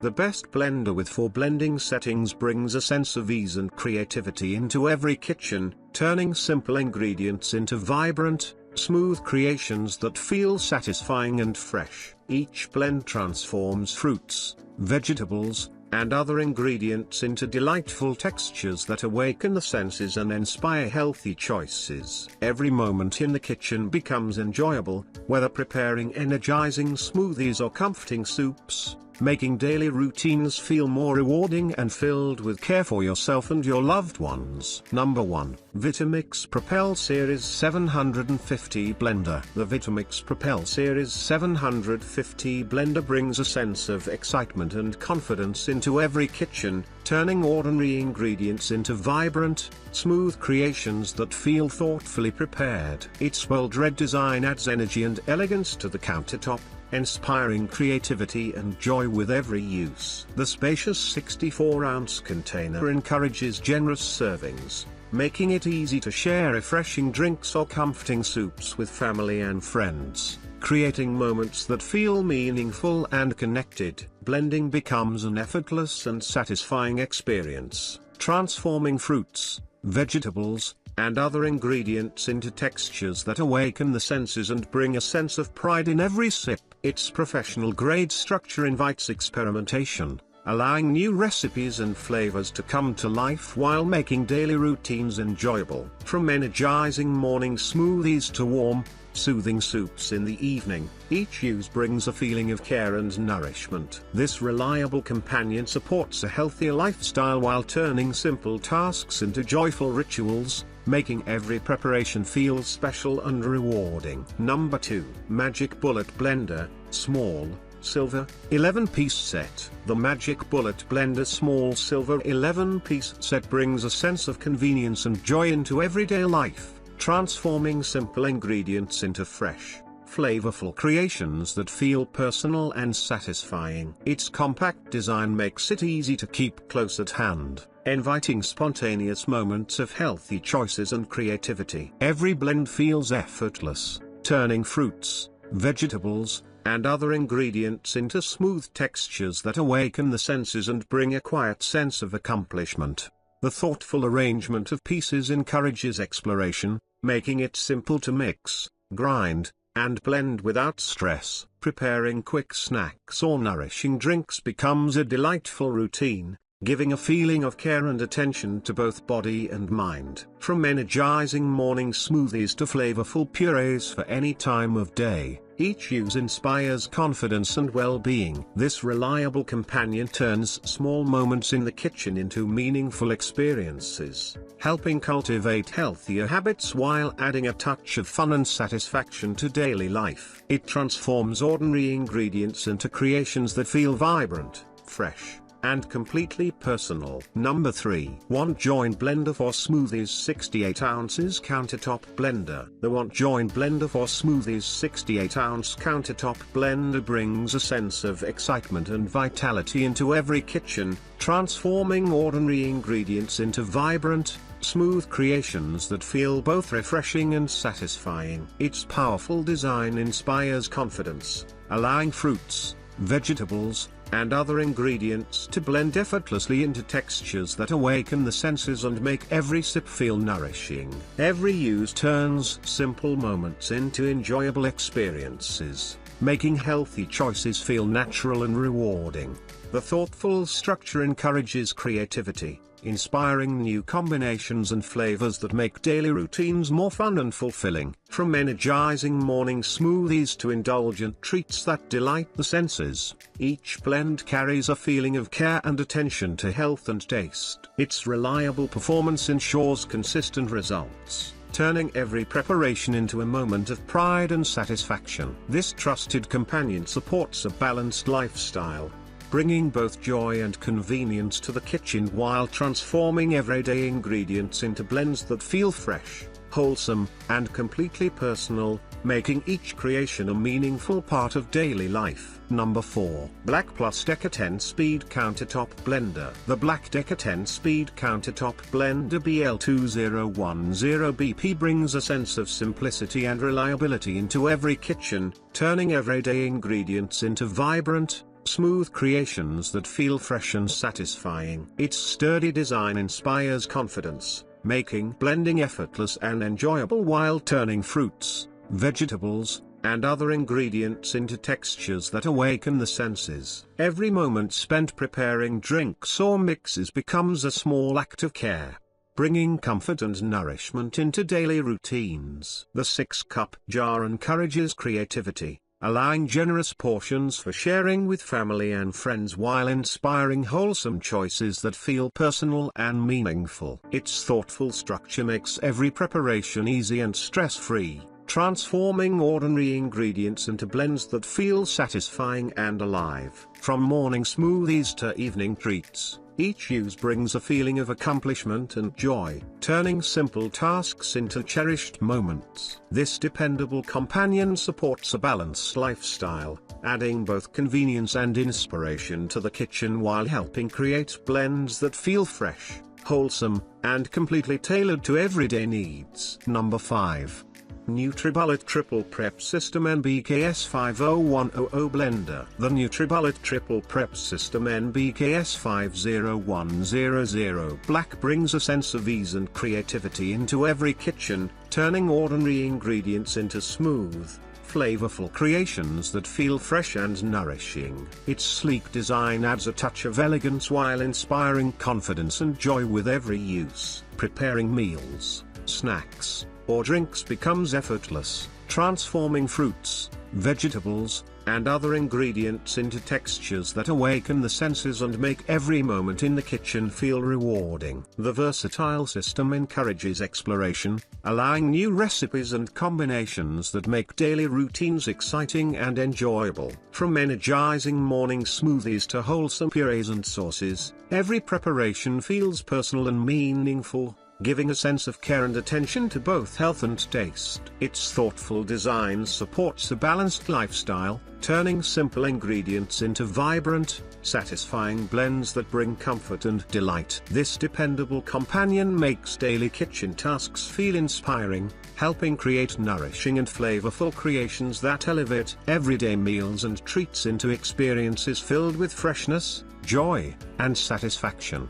The best blender with 4 blending settings brings a sense of ease and creativity into every kitchen, turning simple ingredients into vibrant, smooth creations that feel satisfying and fresh. Each blend transforms fruits, vegetables, and other ingredients into delightful textures that awaken the senses and inspire healthy choices. Every moment in the kitchen becomes enjoyable, whether preparing energizing smoothies or comforting soups, making daily routines feel more rewarding and filled with care for yourself and your loved ones. Number 1. Vitamix Propel Series 750 Blender. The Vitamix Propel Series 750 blender brings a sense of excitement and confidence into every kitchen, turning ordinary ingredients into vibrant, smooth creations that feel thoughtfully prepared. Its bold red design adds energy and elegance to the countertop, inspiring creativity and joy with every use. The spacious 64-ounce container encourages generous servings, making it easy to share refreshing drinks or comforting soups with family and friends, creating moments that feel meaningful and connected. Blending becomes an effortless and satisfying experience, transforming fruits, vegetables, and other ingredients into textures that awaken the senses and bring a sense of pride in every sip. Its professional-grade structure invites experimentation, allowing new recipes and flavors to come to life while making daily routines enjoyable. From energizing morning smoothies to warm, soothing soups in the evening, each use brings a feeling of care and nourishment. This reliable companion supports a healthier lifestyle while turning simple tasks into joyful rituals, making every preparation feel special and rewarding. Number 2. Magic Bullet Blender, Small, Silver, 11-piece set. The Magic Bullet Blender Small Silver 11-piece set brings a sense of convenience and joy into everyday life, transforming simple ingredients into fresh, flavorful creations that feel personal and satisfying. Its compact design makes it easy to keep close at hand, inviting spontaneous moments of healthy choices and creativity. Every blend feels effortless, turning fruits, vegetables, and other ingredients into smooth textures that awaken the senses and bring a quiet sense of accomplishment. The thoughtful arrangement of pieces encourages exploration, making it simple to mix, grind, and blend without stress. Preparing quick snacks or nourishing drinks becomes a delightful routine, giving a feeling of care and attention to both body and mind. From energizing morning smoothies to flavorful purees for any time of day, each use inspires confidence and well-being. This reliable companion turns small moments in the kitchen into meaningful experiences, helping cultivate healthier habits while adding a touch of fun and satisfaction to daily life. It transforms ordinary ingredients into creations that feel vibrant, fresh, and completely personal. Number 3. WantJoin Blender for Smoothies 68 ounces Countertop Blender. The WantJoin Blender for Smoothies 68-ounce Countertop Blender brings a sense of excitement and vitality into every kitchen, transforming ordinary ingredients into vibrant, smooth creations that feel both refreshing and satisfying. Its powerful design inspires confidence, allowing fruits, vegetables, and other ingredients to blend effortlessly into textures that awaken the senses and make every sip feel nourishing. Every use turns simple moments into enjoyable experiences, making healthy choices feel natural and rewarding. The thoughtful structure encourages creativity, inspiring new combinations and flavors that make daily routines more fun and fulfilling. From energizing morning smoothies to indulgent treats that delight the senses, each blend carries a feeling of care and attention to health and taste. Its reliable performance ensures consistent results, turning every preparation into a moment of pride and satisfaction. This trusted companion supports a balanced lifestyle, bringing both joy and convenience to the kitchen while transforming everyday ingredients into blends that feel fresh, wholesome, and completely personal, making each creation a meaningful part of daily life. Number 4. BLACK+DECKER 10-Speed Countertop Blender. The BLACK+DECKER 10-Speed Countertop Blender BL2010BP brings a sense of simplicity and reliability into every kitchen, turning everyday ingredients into vibrant, smooth creations that feel fresh and satisfying. Its sturdy design inspires confidence, making blending effortless and enjoyable while turning fruits, vegetables, and other ingredients into textures that awaken the senses. Every moment spent preparing drinks or mixes becomes a small act of care, bringing comfort and nourishment into daily routines. The 6-cup jar encourages creativity, allowing generous portions for sharing with family and friends while inspiring wholesome choices that feel personal and meaningful. Its thoughtful structure makes every preparation easy and stress-free, transforming ordinary ingredients into blends that feel satisfying and alive. From morning smoothies to evening treats, each use brings a feeling of accomplishment and joy, turning simple tasks into cherished moments. This dependable companion supports a balanced lifestyle, adding both convenience and inspiration to the kitchen while helping create blends that feel fresh, wholesome, and completely tailored to everyday needs. Number 5. nutribullet Triple Prep System NBKS 50100 Blender. The nutribullet Triple Prep System NBKS 50100 Black brings a sense of ease and creativity into every kitchen, turning ordinary ingredients into smooth, flavorful creations that feel fresh and nourishing. Its sleek design adds a touch of elegance while inspiring confidence and joy with every use. Preparing meals, snacks, or drinks becomes effortless, transforming fruits, vegetables, and other ingredients into textures that awaken the senses and make every moment in the kitchen feel rewarding. The versatile system encourages exploration, allowing new recipes and combinations that make daily routines exciting and enjoyable. From energizing morning smoothies to wholesome purees and sauces, every preparation feels personal and meaningful, giving a sense of care and attention to both health and taste. Its thoughtful design supports a balanced lifestyle, turning simple ingredients into vibrant, satisfying blends that bring comfort and delight. This dependable companion makes daily kitchen tasks feel inspiring, helping create nourishing and flavorful creations that elevate everyday meals and treats into experiences filled with freshness, joy, and satisfaction.